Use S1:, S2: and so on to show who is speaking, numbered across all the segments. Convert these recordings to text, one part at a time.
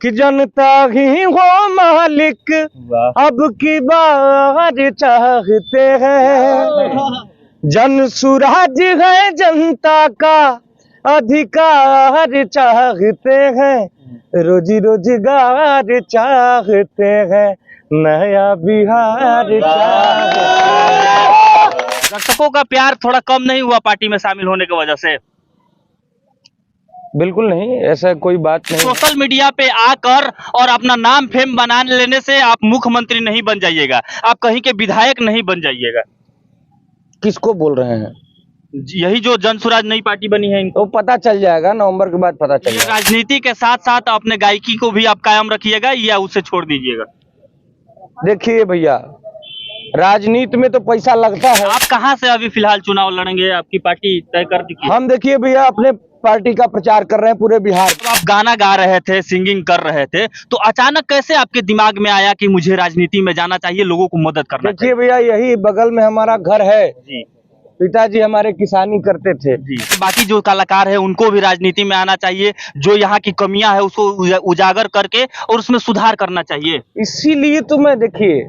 S1: कि जनता ही हो मालिक अब की बार चाहते हैं। जन सुराज है जनता का अधिकार चाहते हैं, रोजी रोजगार चाहते हैं, नया बिहार चाहते हैं।
S2: दर्शकों का प्यार थोड़ा कम नहीं हुआ पार्टी में शामिल होने की वजह से?
S1: बिल्कुल नहीं, ऐसा कोई बात नहीं।
S2: सोशल मीडिया पे आकर और अपना नाम फेम बना लेने से आप मुख्यमंत्री नहीं बन जाइएगा, आप कहीं के विधायक नहीं बन जाइएगा।
S1: किसको बोल रहे हैं?
S2: यही जो जन सुराज नई पार्टी बनी है इनको
S1: तो पता चल जाएगा, नवंबर के बाद पता चल
S2: ये
S1: जाएगा।
S2: राजनीति के साथ साथ अपने गायकी को भी आप कायम रखिएगा या उसे छोड़ दीजिएगा?
S1: देखिए भैया, राजनीति में तो पैसा लगता है।
S2: आप कहाँ से अभी फिलहाल चुनाव लड़ेंगे, आपकी पार्टी तय कर दी?
S1: हम देखिए भैया अपने पार्टी का प्रचार कर रहे हैं पूरे बिहार।
S2: तो आप गाना गा रहे थे, सिंगिंग कर रहे थे, तो अचानक कैसे आपके दिमाग में आया कि मुझे राजनीति में जाना चाहिए, लोगों को मदद करना चाहिए?
S1: देखिए भैया, यही बगल में हमारा घर है
S2: जी
S1: पिताजी हमारे किसानी करते थे।
S2: जी। बाकी जो कलाकार है उनको भी राजनीति में आना चाहिए, जो यहाँ की कमियां है उसको उजागर करके और उसमें सुधार करना चाहिए।
S1: इसीलिए तो मैं देखिए,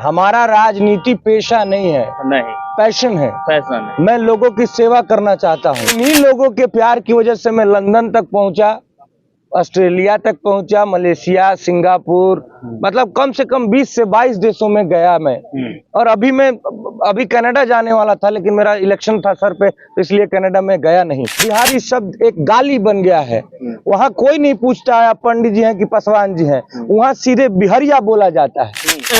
S1: हमारा राजनीति पेशा नहीं है,
S2: नहीं,
S1: पैशन है।
S2: फैशन है।
S1: मैं लोगों की सेवा करना चाहता हूँ। इन्हीं लोगों के प्यार की वजह से मैं लंदन तक पहुंचा, ऑस्ट्रेलिया तक पहुंचा, मलेशिया, सिंगापुर, मतलब कम से कम 20 से 22 देशों में गया मैं। और अभी कनाडा जाने वाला था, लेकिन मेरा इलेक्शन था सर पे, तो इसलिए कनाडा में गया नहीं। बिहारी शब्द एक गाली बन गया है। वहाँ कोई नहीं पूछता है आप पंडित जी हैं कि पासवान जी हैं, वहाँ सीधे बिहरिया बोला जाता है।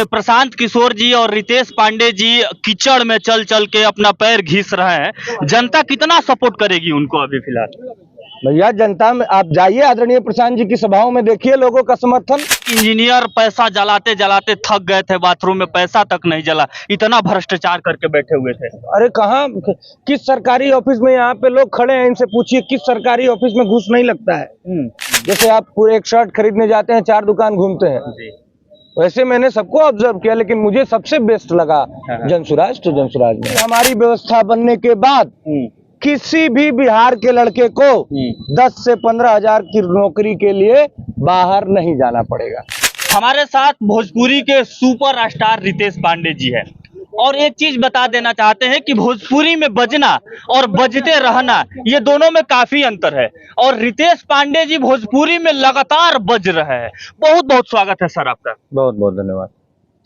S2: प्रशांत किशोर जी और रितेश पांडे जी कीचड़ में चल चल के अपना पैर घिस रहे हैं, जनता कितना सपोर्ट करेगी उनको अभी फिलहाल?
S1: भैया जनता में आप जाइए, आदरणीय प्रशांत जी की सभाओं में देखिए लोगों का समर्थन।
S2: इंजीनियर पैसा जलाते जलाते थक गए थे, बाथरूम में पैसा तक नहीं जला, इतना भ्रष्टाचार करके बैठे हुए थे।
S1: अरे कहाँ, किस सरकारी ऑफिस में, यहाँ पे लोग खड़े हैं, इनसे पूछिए किस सरकारी ऑफिस में घूस नहीं लगता है। जैसे आप पूरे एक शर्ट खरीदने जाते हैं, 4 दुकान घूमते हैं, वैसे मैंने सबको ऑब्जर्व किया, लेकिन मुझे सबसे बेस्ट लगा जनसुराज। तो जनसुराज में हमारी व्यवस्था बनने के बाद किसी भी बिहार के लड़के को 10 से 15 हजार की नौकरी के लिए बाहर नहीं जाना पड़ेगा।
S2: हमारे साथ भोजपुरी के सुपर स्टार रितेश पांडे जी है, और एक चीज बता देना चाहते हैं कि भोजपुरी में बजना और बजते रहना, ये दोनों में काफी अंतर है, और रितेश पांडे जी भोजपुरी में लगातार बज रहे हैं। बहुत बहुत स्वागत है सर आपका।
S1: बहुत बहुत धन्यवाद।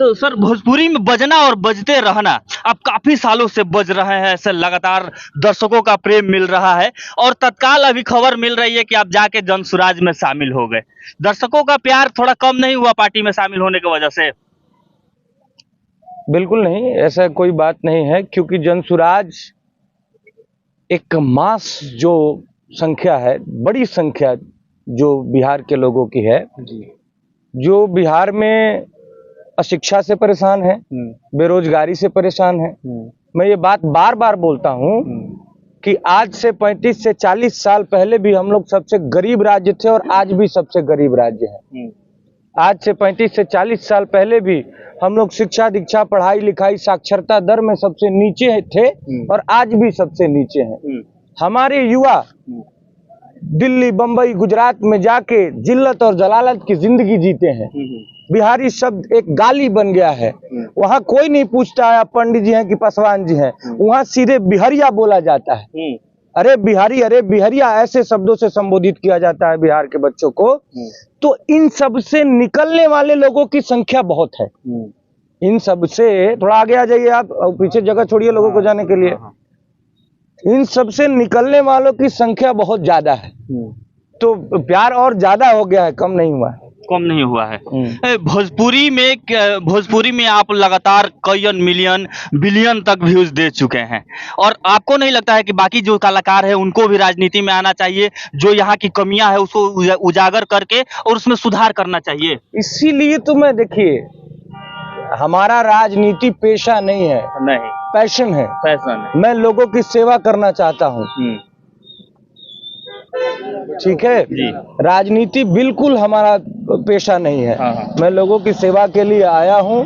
S2: तो सर, भोजपुरी में बजना और बजते रहना, आप काफी सालों से बज रहे हैं, ऐसे लगातार दर्शकों का प्रेम मिल रहा है, और तत्काल अभी खबर मिल रही है कि आप जाके जनसुराज में शामिल हो गए। दर्शकों का प्यार थोड़ा कम नहीं हुआ पार्टी में शामिल होने की वजह से?
S1: बिल्कुल नहीं, ऐसा कोई बात नहीं है, क्योंकि जनसुराज एक मास जो संख्या है, बड़ी संख्या जो बिहार के लोगों की है, जो बिहार में अशिक्षा से परेशान है, बेरोजगारी से परेशान है। मैं ये बात बार बार बोलता हूँ कि आज से 35 से 40 साल पहले भी हम लोग सबसे गरीब राज्य थे, और आज भी सबसे गरीब राज्य है। आज से 35 से 40 साल पहले भी हम लोग शिक्षा दीक्षा, पढ़ाई लिखाई, साक्षरता दर में सबसे नीचे थे, और आज भी सबसे नीचे हैं। हमारे युवा दिल्ली, बंबई, गुजरात में जाके जिल्लत और जलालत की जिंदगी जीते हैं। बिहारी शब्द एक गाली बन गया है। वहाँ कोई नहीं पूछता है आप पंडित जी हैं कि पासवान जी हैं, वहाँ सीधे बिहरिया बोला जाता है। अरे बिहारी, अरे बिहरिया, ऐसे शब्दों से संबोधित किया जाता है बिहार के बच्चों को। तो इन सब से निकलने वाले लोगों की संख्या बहुत है। इन सब से थोड़ा आगे आ जाइए आप, और पीछे जगह छोड़िए लोगों को जाने के लिए। इन सब से निकलने वालों की संख्या बहुत ज्यादा है, तो प्यार और ज्यादा हो गया है, कम नहीं हुआ है।
S2: कम नहीं हुआ है। भोजपुरी में आप लगातार कई मिलियन बिलियन तक व्यूज दे चुके हैं, और आपको नहीं लगता है कि बाकी जो कलाकार है उनको भी राजनीति में आना चाहिए, जो यहाँ की कमियां है उसको उजागर करके और उसमें सुधार करना चाहिए?
S1: इसीलिए तो मैं देखिए, हमारा राजनीति पेशा नहीं है,
S2: नहीं,
S1: पैशन है।
S2: फैशन है।
S1: मैं लोगों की सेवा करना चाहता हूँ। ठीक है
S2: जी।
S1: राजनीति बिल्कुल हमारा पेशा नहीं है।
S2: हाँ।
S1: मैं लोगों की सेवा के लिए आया हूँ,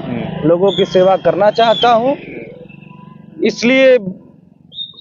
S1: लोगों की सेवा करना चाहता हूँ, इसलिए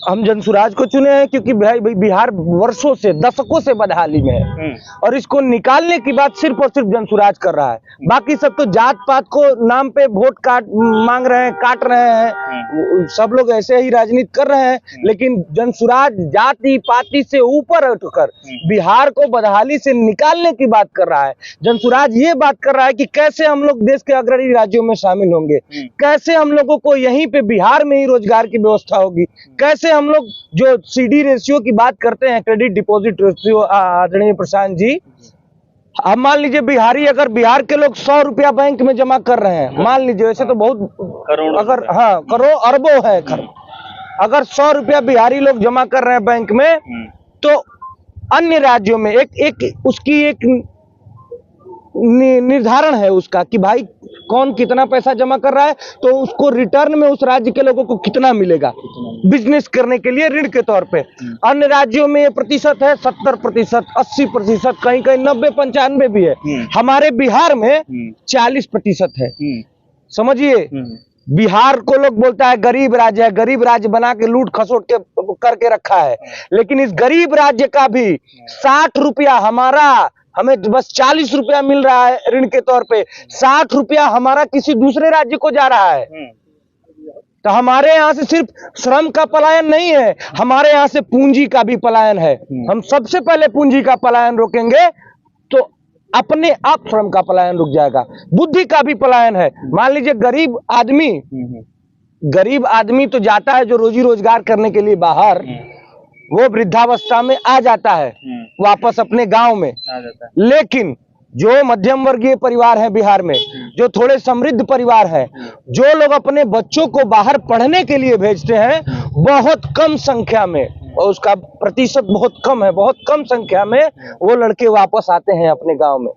S1: हम जनसुराज को चुने हैं क्योंकि भाई बिहार वर्षों से दशकों से बदहाली में है और इसको निकालने की बात सिर्फ और सिर्फ जनसुराज कर रहा है। बाकी सब तो जात पात को नाम पे वोट मांग रहे हैं, काट रहे हैं, सब लोग ऐसे ही राजनीति कर रहे हैं। लेकिन जनसुराज जाति पाति से ऊपर उठकर बिहार को बदहाली से निकालने की बात कर रहा है। जनसुराज ये बात कर रहा है कि कैसे हम लोग देश के अग्रणी राज्यों में शामिल होंगे, कैसे हम लोगों को यहीं पे बिहार में ही रोजगार की व्यवस्था होगी, कैसे हम लोग जो सीडी रेशियो की बात करते हैं, क्रेडिट डिपॉजिट रेशियो, आदरणीय प्रशांत जी, अब मान लीजिए बिहारी, अगर बिहार के लोग 100 रुपया बैंक में जमा कर रहे हैं, मान लीजिए, वैसे तो बहुत करोड़, अगर हाँ करोड़ अरबों है, अगर 100 रुपया बिहारी लोग जमा कर रहे हैं बैंक में, तो अन्य राज्यों में एक उसकी एक निर्धारण है उसका कि भाई कौन कितना पैसा जमा कर रहा है, तो उसको रिटर्न में उस राज्य के लोगों को कितना मिलेगा बिजनेस करने के लिए ऋण के तौर पे। अन्य राज्यों में ये प्रतिशत है 70%, 80%, कहीं कहीं 90-95 भी है। हमारे बिहार में 40% है। समझिए, बिहार को लोग बोलता है गरीब राज्य है, गरीब राज्य बना के लूट खसोट के करके रखा है, लेकिन इस गरीब राज्य का भी 60 रुपया हमें बस 40 रुपया मिल रहा है ऋण के तौर पे, 60 रुपया हमारा किसी दूसरे राज्य को जा रहा है। तो हमारे यहाँ से सिर्फ श्रम का पलायन नहीं है, हमारे यहाँ से पूंजी का भी पलायन है। हम सबसे पहले पूंजी का पलायन रोकेंगे तो अपने आप श्रम का पलायन रुक जाएगा, बुद्धि का भी पलायन है। मान लीजिए गरीब आदमी तो जाता है जो रोजी रोजगार करने के लिए बाहर, वो वृद्धावस्था में आ जाता है वापस अपने गांव में, लेकिन जो मध्यम वर्गीय परिवार है बिहार में, जो थोड़े समृद्ध परिवार है, जो लोग अपने बच्चों को बाहर पढ़ने के लिए भेजते हैं, बहुत कम संख्या में, और उसका प्रतिशत बहुत कम है, बहुत कम संख्या में वो लड़के वापस आते हैं अपने गांव में।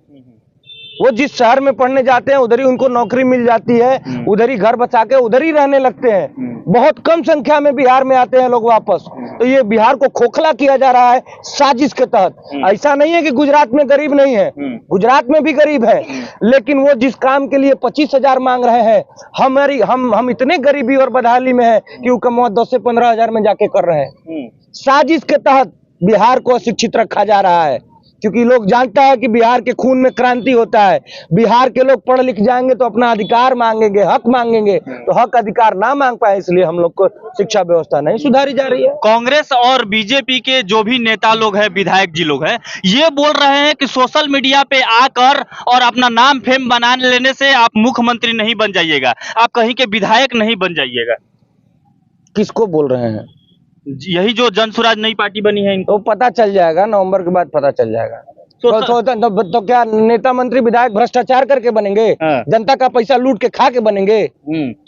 S1: वो जिस शहर में पढ़ने जाते हैं उधर ही उनको नौकरी मिल जाती है, उधर ही घर बचा के उधर ही रहने लगते हैं। बहुत कम संख्या में बिहार में आते हैं लोग वापस। तो ये बिहार को खोखला किया जा रहा है साजिश के तहत। ऐसा नहीं है कि गुजरात में गरीब नहीं है, गुजरात में भी गरीब है, लेकिन वो जिस काम के लिए 25,000 मांग रहे हैं, हम इतने गरीबी और बदहाली में है कि वो कमवा 10 से 15 हजार में जाके कर रहे हैं। साजिश के तहत बिहार को अशिक्षित रखा जा रहा है, क्योंकि लोग जानता है कि बिहार के खून में क्रांति होता है। बिहार के लोग पढ़ लिख जाएंगे तो अपना अधिकार मांगेंगे, हक मांगेंगे, तो हक अधिकार ना मांग पाए, इसलिए हम लोग को शिक्षा व्यवस्था नहीं सुधारी जा रही है।
S2: कांग्रेस और बीजेपी के जो भी नेता लोग हैं, विधायक जी लोग हैं, ये बोल रहे हैं कि सोशल मीडिया पे आकर और अपना नाम फेम बना लेने से आप मुख्यमंत्री नहीं बन जाइएगा, आप कहीं के विधायक नहीं बन जाइएगा।
S1: किसको बोल रहे हैं?
S2: यही जो जनसुराज नई पार्टी बनी है इनको।
S1: तो पता चल जाएगा, नवंबर के बाद पता चल जाएगा। तो क्या नेता मंत्री विधायक भ्रष्टाचार करके बनेंगे? जनता का पैसा लूट के खा के बनेंगे?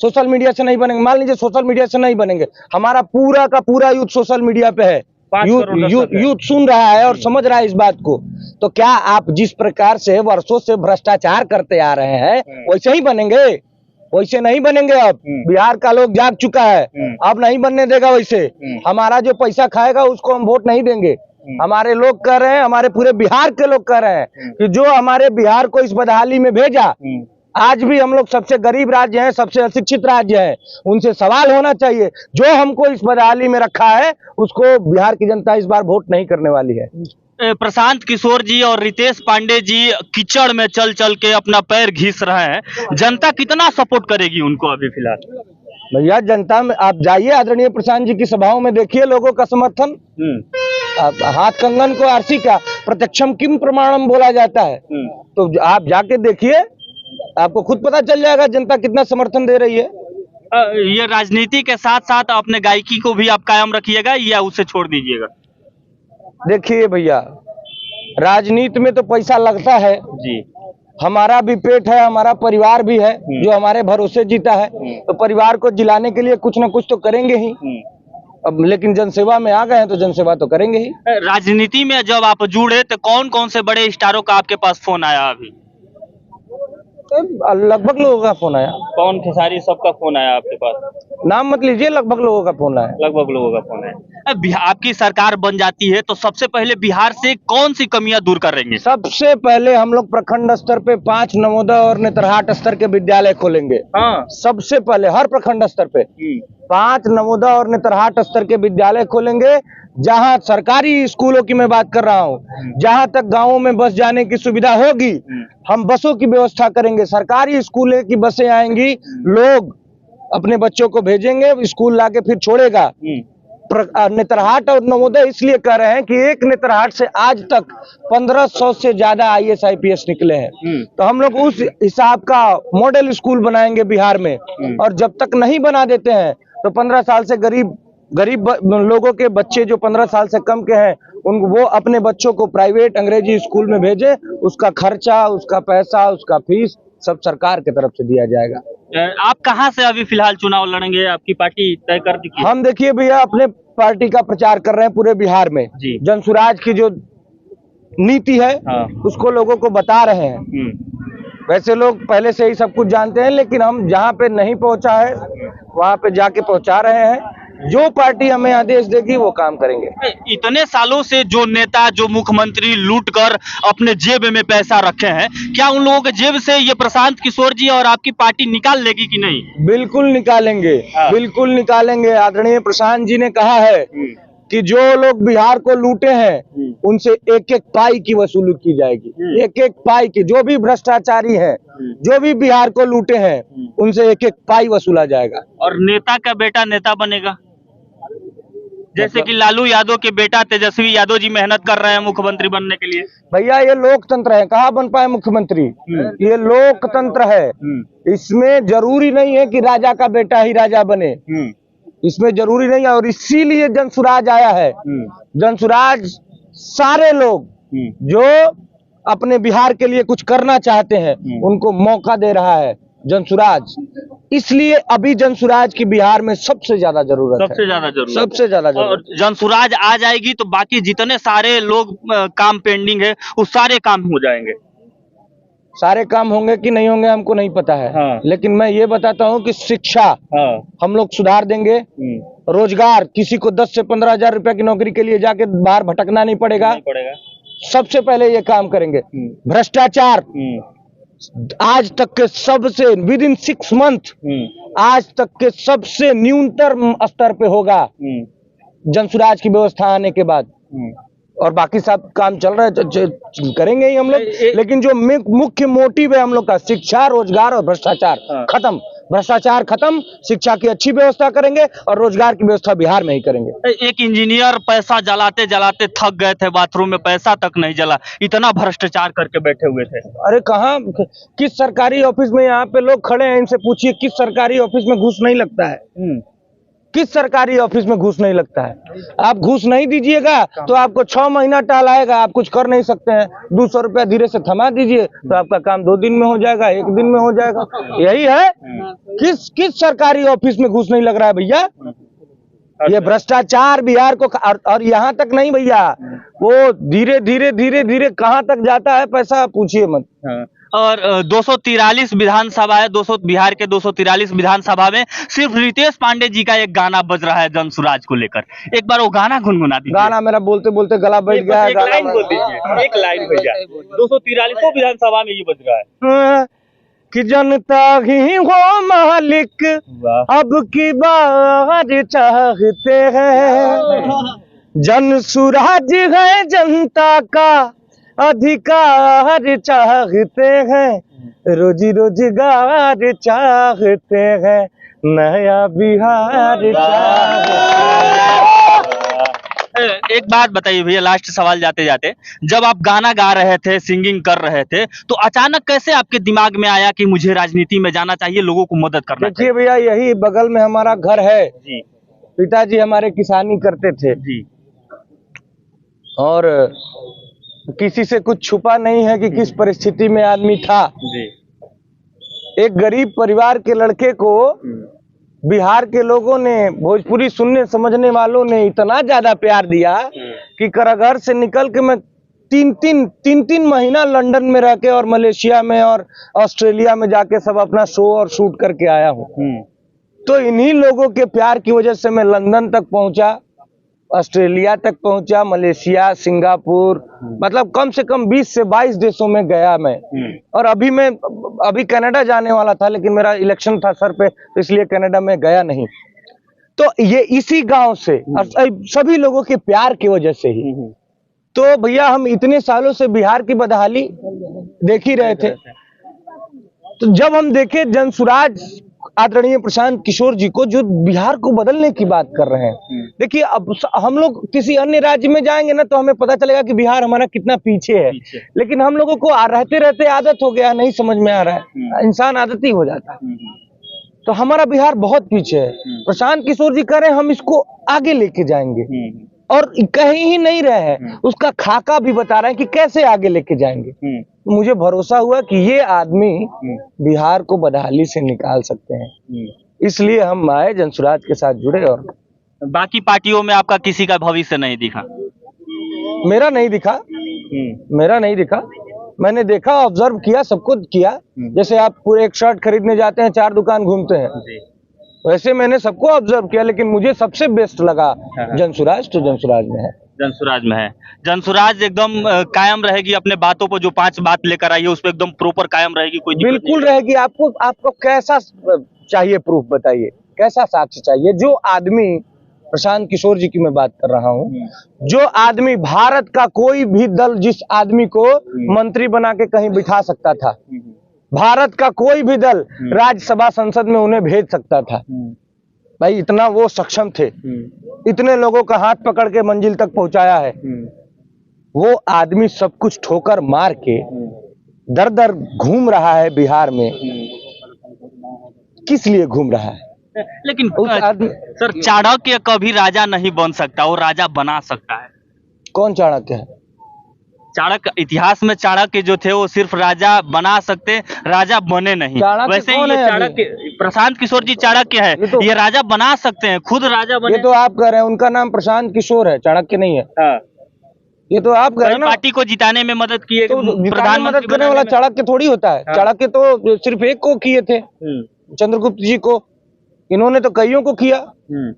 S1: सोशल मीडिया से नहीं बनेंगे। मान लीजिए सोशल मीडिया से नहीं बनेंगे, हमारा पूरा का पूरा यूथ सोशल मीडिया पे है, यूथ सुन रहा है और समझ रहा है इस बात को। तो क्या आप जिस प्रकार से वर्षों से भ्रष्टाचार करते आ रहे हैं वैसे ही बनेंगे? वैसे नहीं बनेंगे। अब बिहार का लोग जाग चुका है, अब नहीं बनने देगा वैसे। हमारा जो पैसा खाएगा उसको हम वोट नहीं देंगे। हमारे लोग कह रहे हैं, हमारे पूरे बिहार के लोग कह रहे हैं कि जो हमारे बिहार को इस बदहाली में भेजा, आज भी हम लोग सबसे गरीब राज्य हैं, सबसे अशिक्षित राज्य हैं, उनसे सवाल होना चाहिए। जो हमको इस बदहाली में रखा है उसको बिहार की जनता इस बार वोट नहीं करने वाली है।
S2: प्रशांत किशोर जी और रितेश पांडे जी कीचड़ में चल चल के अपना पैर घिस रहे हैं, जनता कितना सपोर्ट करेगी उनको अभी फिलहाल?
S1: भैया, जनता में आप जाइए, आदरणीय प्रशांत जी की सभाओं में देखिए लोगों का समर्थन। हाथ कंगन को आरसी का प्रत्यक्षम किम प्रमाणम बोला जाता है, तो आप जाके देखिए, आपको खुद पता चल जाएगा जनता कितना समर्थन दे रही है।
S2: ये राजनीति के साथ साथ अपने गायकी को भी आप कायम रखिएगा या उसे छोड़ दीजिएगा?
S1: देखिए भैया, राजनीति में तो पैसा लगता है
S2: जी,
S1: हमारा भी पेट है, हमारा परिवार भी है जो हमारे भरोसे जीता है, तो परिवार को जिलाने के लिए कुछ ना कुछ तो करेंगे ही। अब लेकिन जनसेवा में आ गए हैं तो जनसेवा तो करेंगे ही।
S2: राजनीति में जब आप जुड़े तो कौन कौन से बड़े स्टारों का आपके पास फोन आया अभी?
S1: लगभग लोगों का फोन आया।
S2: कौन खेसारी सबका फोन आया आपके पास?
S1: नाम मत लीजिए, लगभग लोगों का फोन आया।
S2: लगभग लोगों का फोन है। अब आपकी सरकार बन जाती है तो सबसे पहले बिहार से कौन सी कमियां दूर करेंगे?
S1: सबसे पहले हम लोग प्रखंड स्तर पे 5 नवोदय और नेतरहाट स्तर के विद्यालय खोलेंगे।
S2: हाँ।
S1: सबसे पहले हर प्रखंड स्तर पे 5 नवोदय और नेतरहाट स्तर के विद्यालय खोलेंगे। जहां सरकारी स्कूलों की मैं बात कर रहा हूं, जहां तक गांवों में बस जाने की सुविधा होगी, हम बसों की व्यवस्था करेंगे। सरकारी स्कूलों की बसें आएंगी, लोग अपने बच्चों को भेजेंगे, स्कूल लाके फिर छोड़ेगा। नेतरहाट और नवोदय इसलिए कह रहे हैं कि एक नेतरहाट से आज तक 1500 से ज्यादा IAS IPS निकले हैं। तो हम लोग उस हिसाब का मॉडल स्कूल बनाएंगे बिहार में। और जब तक नहीं बना देते हैं तो 15 साल से गरीब लोगों के बच्चे जो 15 साल से कम के हैं, वो अपने बच्चों को प्राइवेट अंग्रेजी स्कूल में भेजे। उसका खर्चा, उसका पैसा, उसका फीस सब सरकार की तरफ से दिया जाएगा।
S2: आप कहां से अभी फिलहाल चुनाव लड़ेंगे? आपकी पार्टी तय कर दी?
S1: हम देखिए भैया अपने पार्टी का प्रचार कर रहे हैं पूरे बिहार में। जनसुराज की जो नीति है उसको लोगों को बता रहे हैं। वैसे लोग पहले से ही सब कुछ जानते हैं, लेकिन हम जहां पे नहीं पहुंचा है वहां पे जाके पहुंचा रहे हैं। जो पार्टी हमें आदेश देगी वो काम करेंगे।
S2: इतने सालों से जो नेता, जो मुख्यमंत्री लूट कर अपने जेब में पैसा रखे हैं, क्या उन लोगों के जेब से ये प्रशांत किशोर जी और आपकी पार्टी निकाल लेगी कि नहीं?
S1: बिल्कुल निकालेंगे, बिल्कुल निकालेंगे। आदरणीय प्रशांत जी ने कहा है कि जो लोग बिहार को लूटे हैं उनसे एक एक पाई की वसूली की जाएगी। एक एक पाई की, जो भी भ्रष्टाचारी हैं, जो भी बिहार को लूटे हैं, उनसे एक एक पाई वसूला जाएगा।
S2: और नेता का बेटा नेता बनेगा, जैसे कि लालू यादव के बेटा तेजस्वी यादव जी मेहनत कर रहे हैं मुख्यमंत्री बनने के लिए।
S1: भैया ये लोकतंत्र है, कहाँ बन पाए मुख्यमंत्री? ये लोकतंत्र है। इसमें जरूरी नहीं है कि राजा का बेटा ही राजा बने, इसमें जरूरी नहीं है। और इसीलिए जनसुराज आया है। जनसुराज सारे लोग जो अपने बिहार के लिए कुछ करना चाहते हैं उनको मौका दे रहा है जनसुराज। इसलिए अभी जनसुराज की बिहार में सबसे ज्यादा जरूरत है।
S2: सबसे ज्यादा जरूरत,
S1: सबसे ज्यादा जरूरत।
S2: और जनसुराज आ जाएगी तो बाकी जितने सारे लोग काम पेंडिंग है वो सारे काम हो जाएंगे।
S1: सारे काम होंगे कि नहीं होंगे हमको नहीं पता है। लेकिन मैं ये बताता हूँ कि शिक्षा हम लोग सुधार देंगे। रोजगार, किसी को 10 से 15 हजार रुपए की नौकरी के लिए जाके बाहर भटकना नहीं पड़ेगा। सबसे पहले ये काम करेंगे। भ्रष्टाचार आज तक के सबसे विद इन 6 मंथ आज तक के सबसे न्यूनतम स्तर पे होगा जनसुराज की व्यवस्था आने के बाद। और बाकी सब काम चल रहा है, करेंगे ही हम लोग। लेकिन जो मुख्य मोटिव है हम लोग का, शिक्षा, रोजगार और भ्रष्टाचार खत्म। भ्रष्टाचार खत्म, शिक्षा की अच्छी व्यवस्था करेंगे और रोजगार की व्यवस्था बिहार में ही करेंगे।
S2: एक इंजीनियर पैसा जलाते जलाते थक गए थे, बाथरूम में पैसा तक नहीं जला, इतना भ्रष्टाचार करके बैठे हुए थे।
S1: अरे कहाँ, किस सरकारी ऑफिस में यहाँ पे लोग खड़े हैं, इनसे पूछिए किस सरकारी ऑफिस में घूस नहीं लगता है। किस सरकारी ऑफिस में घूस नहीं लगता है? आप घूस नहीं दीजिएगा तो आपको 6 महीना टाल आएगा, आप कुछ कर नहीं सकते हैं। 200 रुपया धीरे से थमा दीजिए तो आपका काम 2 दिन में हो जाएगा, 1 दिन में हो जाएगा। यही है। किस सरकारी ऑफिस में घूस नहीं लग रहा है भैया? ये भ्रष्टाचार बिहार को, और यहाँ तक नहीं भैया, वो धीरे धीरे धीरे धीरे कहाँ तक जाता है पैसा, पूछिए मत।
S2: और 243 विधानसभा है, बिहार के 243 विधानसभा में सिर्फ रितेश पांडे जी का एक गाना बज रहा है जनसुराज को लेकर। एक बार वो गाना गुनगुना दीजिए।
S1: गाना मेरा बोलते बोलते गला बैठ गया है।
S2: एक लाइन बोल दीजिए, एक लाइन भैया। 243 विधानसभा में ये बज रहा है
S1: कि जनता ही हो मालिक अब की बार चाहते हैं। जनसुराज है जनता का अधिकार चाहते हैं, रोजी रोजगार चाहते हैं, नया बिहार
S2: एक बात बताइए भैया, लास्ट सवाल जाते जाते, जब आप गाना गा रहे थे, सिंगिंग कर रहे थे, तो अचानक कैसे आपके दिमाग में आया कि मुझे राजनीति में जाना चाहिए, लोगों को मदद करना चाहिए?
S1: देखिए भैया, यही बगल में हमारा घर है जी। पिताजी हमारे किसानी करते थे जी। और किसी से कुछ छुपा नहीं है कि किस परिस्थिति में आदमी था जी। एक गरीब परिवार के लड़के को बिहार के लोगों ने, भोजपुरी सुनने समझने वालों ने इतना ज्यादा प्यार दिया कि कारागार से निकल के मैं तीन महीना लंदन में रह के और मलेशिया में और ऑस्ट्रेलिया में जाके सब अपना शो और शूट करके आया हूँ। तो इन्हीं लोगों के प्यार की वजह से मैं लंदन तक पहुंचा, ऑस्ट्रेलिया तक पहुंचा, मलेशिया, सिंगापुर, मतलब कम से कम 20 से 22 देशों में गया मैं। और अभी कनाडा जाने वाला था, लेकिन मेरा इलेक्शन था सर पे, तो इसलिए कनाडा में गया नहीं। तो ये इसी गांव से और सभी लोगों के प्यार की वजह से ही। तो भैया हम इतने सालों से बिहार की बदहाली देख ही रहे थे, तो जब हम देखे जनसुराज आदरणीय प्रशांत किशोर जी को, जो बिहार को बदलने की बात कर रहे हैं। देखिए, अब हम लोग किसी अन्य राज्य में जाएंगे ना, तो हमें पता चलेगा कि बिहार हमारा कितना पीछे है। लेकिन हम लोगों को रहते रहते आदत हो गया, नहीं समझ में आ रहा है, इंसान आदती हो जाता है। तो हमारा बिहार बहुत पीछे है। प्रशांत किशोर जी कह रहे हैं हम इसको आगे लेके जाएंगे, और कह ही नहीं रहे हैं, उसका खाका भी बता रहे हैं कि कैसे आगे लेके जाएंगे। मुझे भरोसा हुआ कि ये आदमी बिहार को बदहाली से निकाल सकते हैं, इसलिए हम आए, जनसुराज के साथ जुड़े। और
S2: बाकी पार्टियों में आपका किसी का भविष्य नहीं दिखा?
S1: मेरा नहीं दिखा। मैंने देखा, ऑब्जर्व किया, सबको किया। जैसे आप पूरे एक शर्ट खरीदने जाते हैं, 4 दुकान घूमते हैं, वैसे मैंने सबको ऑब्जर्व किया, लेकिन मुझे सबसे बेस्ट लगा जनसुराज, तो जनसुराज में है। जनसुराज एकदम कायम रहेगी अपने बातों पर, जो 5 बात लेकर आई है उस पर एकदम प्रॉपर कायम रहेगी, कोई बिल्कुल रहेगी। आपको कैसा चाहिए प्रूफ बताइए, कैसा साक्ष्य चाहिए? जो आदमी, प्रशांत किशोर जी की मैं बात कर रहा हूँ, जो आदमी भारत का कोई भी दल जिस आदमी को मंत्री बना के कहीं बिठा सकता था, भारत का कोई भी दल राज्यसभा संसद में उन्हें भेज सकता था, भाई इतना वो सक्षम थे, इतने लोगों का हाथ पकड़ के मंजिल तक पहुंचाया है। वो आदमी सब कुछ ठोकर मार के दर दर घूम रहा है बिहार में, किस लिए घूम रहा है?
S2: लेकिन सर, चाणक्य कभी राजा नहीं बन सकता, वो राजा बना सकता है।
S1: कौन चाणक्य है?
S2: चाणक्य, इतिहास में चाणक्य जो थे वो सिर्फ राजा बना सकते, राजा बने नहीं। वैसे ही ये चाणक्य, प्रशांत किशोर जी चाणक्य है, ये राजा बना सकते हैं, खुद राजा बने।
S1: ये तो आप कह रहे हैं, उनका नाम प्रशांत किशोर है, चाणक्य नहीं है। ये तो आप कह रहे हैं ना,
S2: पार्टी को जिताने में मदद किए,
S1: तो प्रधानमंत्री मदद करने वाला चाणक्य थोड़ी होता है। चाणक्य तो सिर्फ एक को किए थे, चंद्रगुप्त जी को, इन्होंने तो कईयों को किया,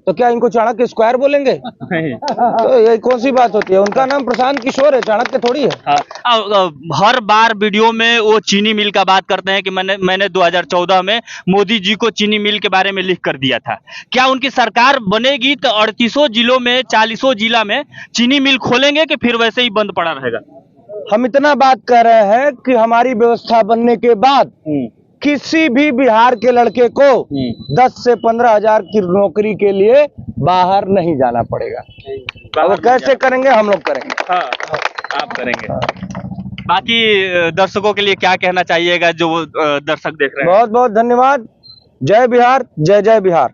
S1: तो क्या इनको चाणक्य स्क्वायर बोलेंगे? तो ये कौन सी बात होती है? उनका नाम प्रशांत किशोर है, चाणक्य थोड़ी है।
S2: हर बार वीडियो में वो चीनी मिल का बात करते हैं कि मैंने 2014 में मोदी जी को चीनी मिल के बारे में लिख कर दिया था। क्या उनकी सरकार बनेगी तो 38 जिलों में, 40 जिला में चीनी मिल खोलेंगे कि फिर वैसे ही बंद पड़ा रहेगा?
S1: हम इतना बात कर रहे हैं कि हमारी व्यवस्था बनने के बाद किसी भी बिहार के लड़के को 10 से 15 हजार की नौकरी के लिए बाहर नहीं जाना पड़ेगा। वो कैसे करेंगे? हम लोग करेंगे।
S2: आप करेंगे। बाकी दर्शकों के लिए क्या कहना चाहिएगा जो दर्शक देख रहे हैं?
S1: बहुत बहुत धन्यवाद। जय बिहार, जय जय बिहार।